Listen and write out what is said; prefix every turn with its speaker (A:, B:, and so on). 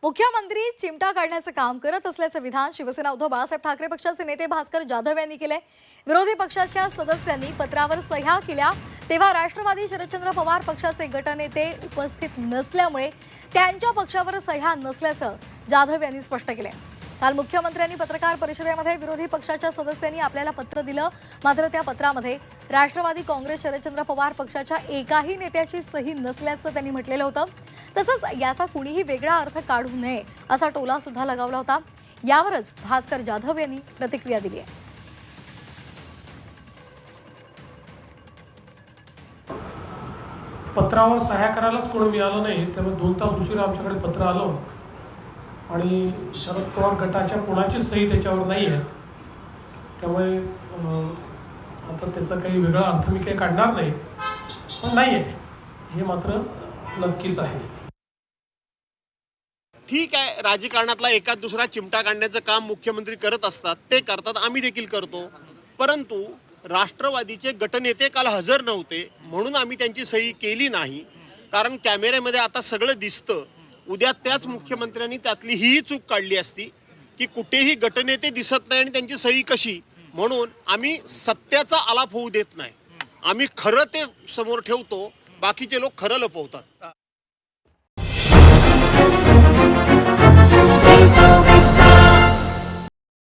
A: मुख्यमंत्री चिमटा काढण्याचं काम करत असल्याचं विधान शिवसेना उद्धव बाळासाहेब ठाकरे पक्षाचे नेते भास्कर जाधव यांनी केले। विरोधी पक्षाच्या सदस्यांनी पत्रावर सह्या केल्या तेव्हा राष्ट्रवादी शरदचंद्र पवार पक्षाचे गटनेते उपस्थित नसल्यामुळे त्यांच्या पक्षावर सह्या नसल्याचं जाधव यांनी स्पष्ट केले। काल मुख्यमंत्र्यांनी पत्रकार परिषदेमध्ये विरोधी पक्षाच्या सदस्यांनी आपल्याला पत्र दिलं, मात्र त्या पत्रामध्ये राष्ट्रवादी काँग्रेस शरदचंद्र पवार पक्षाच्या एकाही नेत्याची सही नसल्याचं त्यांनी म्हटलेलं होतं। तसंच याचा कुणीही वेगळा अर्थ काढू नये असा टोला सुद्धा लगावला होता। यावरच भास्कर जाधव यांनी प्रतिक्रिया दिली आहे।
B: पत्रावर सह्या करायलाच कोणी मिळालं नाही, त्यामुळे 2 तास उशिरा आमच्याकडे पत्र आलं आणि शरद पवार गटाच्या कोणाची सही त्याच्यावर नाही आहे। त्यामुळे आता त्याचा काही वेगळा अर्थ मी काही काढणार नाही, पण नाही आहे हे मात्र नक्कीच आहे।
C: ठीक आहे, राजकारणातला एका दुसरा चिमटा काढण्याचं काम मुख्यमंत्री करत असतात, ते करतात, आम्ही देखील करतो। परंतु राष्ट्रवादीचे गटनेते काल हजर नव्हते म्हणून आम्ही त्यांची सही केली नाही, कारण कॅमेऱ्यामध्ये आता सगळं दिसतं। उद्या त्याच मुख्यमंत्र्यांनी त्यातली ही चूक काढली असती की कुठेही गटनेते दिसत नाही आणि त्यांची सही कशी, म्हणून आम्ही सत्याचा आलाप होऊ देत नाही। आम्ही खरं ते समोर ठेवतो, बाकीचे लोक खरं लपवतात।